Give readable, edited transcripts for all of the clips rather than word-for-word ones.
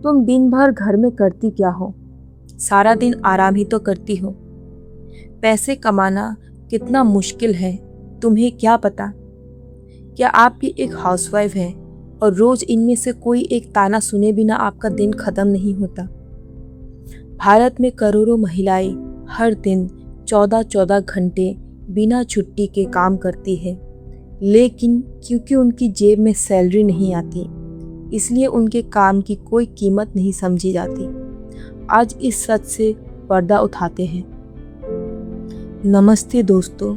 तुम दिन भर घर में करती क्या हो? सारा दिन आराम ही तो करती हो। पैसे कमाना कितना मुश्किल है तुम्हें क्या पता? क्या आप भी एक हाउसवाइफ है और रोज इनमें से कोई एक ताना सुने बिना आपका दिन खत्म नहीं होता? भारत में करोड़ों महिलाएं हर दिन 14-14 घंटे बिना छुट्टी के काम करती है, लेकिन क्योंकि उनकी जेब में सैलरी नहीं आती, इसलिए उनके काम की कोई कीमत नहीं समझी जाती। आज इस सच से पर्दा उठाते हैं। नमस्ते दोस्तों।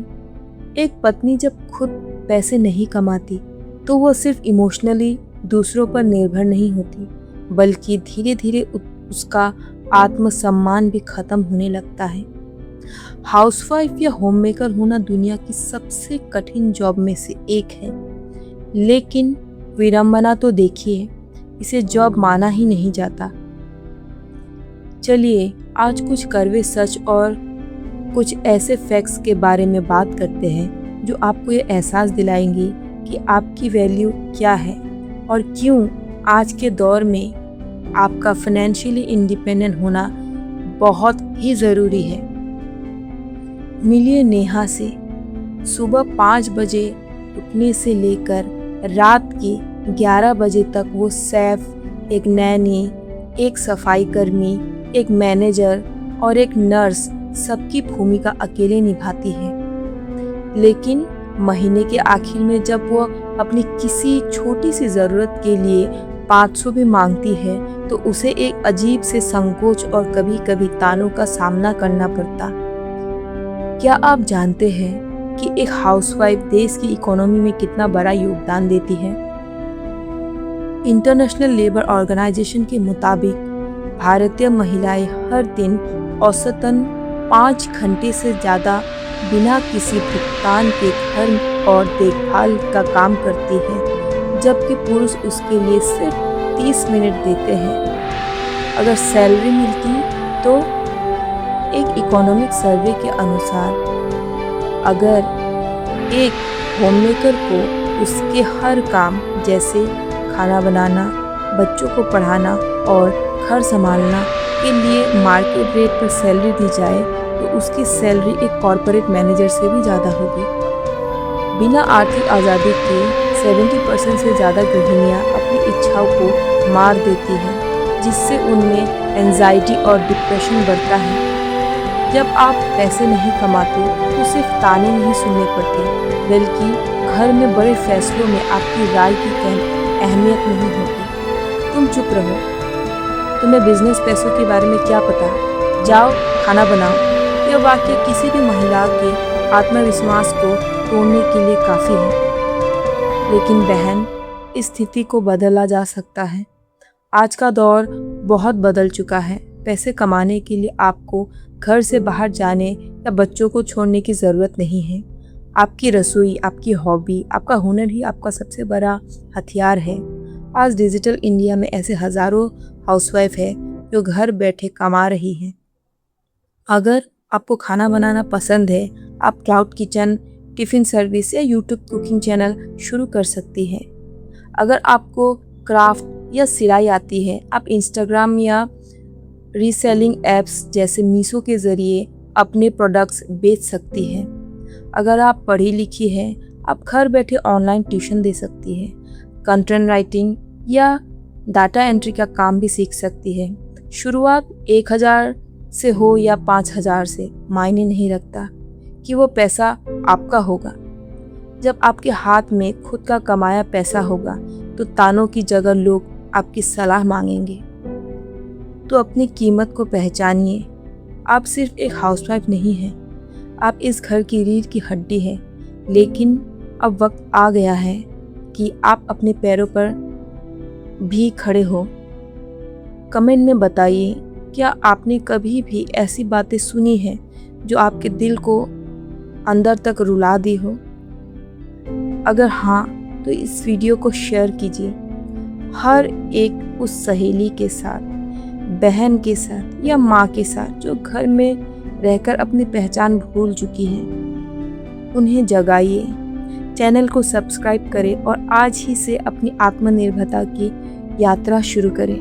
एक पत्नी जब खुद पैसे नहीं कमाती तो वो सिर्फ इमोशनली दूसरों पर निर्भर नहीं होती, बल्कि धीरे धीरे उसका आत्मसम्मान भी खत्म होने लगता है। हाउसवाइफ या होममेकर होना दुनिया की सबसे कठिन जॉब में से एक है, लेकिन विडंबना तो देखिए, इसे जॉब माना ही नहीं जाता। चलिए आज कुछ कड़वे सच और कुछ ऐसे फैक्ट्स के बारे में बात करते हैं जो आपको ये एहसास दिलाएंगे कि आपकी वैल्यू क्या है और क्यों आज के दौर में आपका फाइनेंशियली इंडिपेंडेंट होना बहुत ही ज़रूरी है। मिलिए नेहा से। सुबह 5 बजे उठने से लेकर रात के 11 बजे तक वो सैफ, एक नैनी, एक सफाई कर्मी, एक मैनेजर और एक नर्स सबकी भूमिका अकेले निभाती है। लेकिन महीने के आखिर में जब वो अपनी किसी छोटी सी ज़रूरत के लिए 500 भी मांगती है तो उसे एक अजीब से संकोच और कभी कभी तानों का सामना करना पड़ता। क्या आप जानते हैं कि एक हाउसवाइफ देश की इकोनॉमी में कितना बड़ा योगदान देती है? इंटरनेशनल लेबर ऑर्गेनाइजेशन के मुताबिक भारतीय महिलाएं हर दिन औसतन 5 घंटे से ज़्यादा बिना किसी भुगतान के घर और देखभाल का काम करती है, जबकि पुरुष उसके लिए सिर्फ 30 मिनट देते हैं। अगर सैलरी मिलती तो एक इकोनॉमिक सर्वे के अनुसार अगर एक होममेकर को उसके हर काम जैसे खाना बनाना, बच्चों को पढ़ाना और घर संभालना के लिए मार्केट रेट पर सैलरी दी जाए तो उसकी सैलरी एक कॉरपोरेट मैनेजर से भी ज़्यादा होगी। बिना आर्थिक आज़ादी के 70% से ज़्यादा गृहिणियाँ अपनी इच्छाओं को मार देती हैं, जिससे उनमें एंजाइटी और डिप्रेशन बढ़ता है। जब आप पैसे नहीं कमाते तो सिर्फ ताने नहीं सुनने पड़ते, बल्कि घर में बड़े फैसलों में आपकी राय की अहमियत नहीं होती। तुम चुप रहो, तुम्हें बिजनेस पैसों के बारे में क्या पता, जाओ खाना बनाओ। यह वाक्य किसी भी महिला के आत्मविश्वास को तोड़ने के लिए काफ़ी है। लेकिन बहन, इस स्थिति को बदला जा सकता है। आज का दौर बहुत बदल चुका है। पैसे कमाने के लिए आपको घर से बाहर जाने या बच्चों को छोड़ने की ज़रूरत नहीं है। आपकी रसोई, आपकी हॉबी, आपका हुनर ही आपका सबसे बड़ा हथियार है। आज डिजिटल इंडिया में ऐसे हज़ारों हाउसवाइफ है जो घर बैठे कमा रही हैं। अगर आपको खाना बनाना पसंद है, आप क्लाउड किचन, टिफ़िन सर्विस या यूट्यूब कुकिंग चैनल शुरू कर सकती हैं। अगर आपको क्राफ्ट या सिलाई आती है, आप इंस्टाग्राम या रीसेलिंग ऐप्स जैसे मीशो के ज़रिए अपने प्रोडक्ट्स बेच सकती हैं। अगर आप पढ़ी लिखी हैं, आप घर बैठे ऑनलाइन ट्यूशन दे सकती हैं, कंटेंट राइटिंग या डाटा एंट्री का काम भी सीख सकती है। शुरुआत 1000 से हो या 5000 से, मायने नहीं रखता कि वो पैसा आपका होगा। जब आपके हाथ में खुद का कमाया पैसा होगा तो तानों की जगह लोग आपकी सलाह मांगेंगे। तो अपनी कीमत को पहचानिए। आप सिर्फ एक हाउसवाइफ नहीं हैं, आप इस घर की रीढ़ की हड्डी हैं। लेकिन अब वक्त आ गया है कि आप अपने पैरों पर भी खड़े हो। कमेंट में बताइए, क्या आपने कभी भी ऐसी बातें सुनी हैं जो आपके दिल को अंदर तक रुला दी हो? अगर हाँ, तो इस वीडियो को शेयर कीजिए। हर एक उस सहेली के साथ, बहन के साथ या माँ के साथ जो घर में रहकर अपनी पहचान भूल चुकी है, उन्हें जगाइए। चैनल को सब्सक्राइब करें और आज ही से अपनी आत्मनिर्भरता की यात्रा शुरू करें।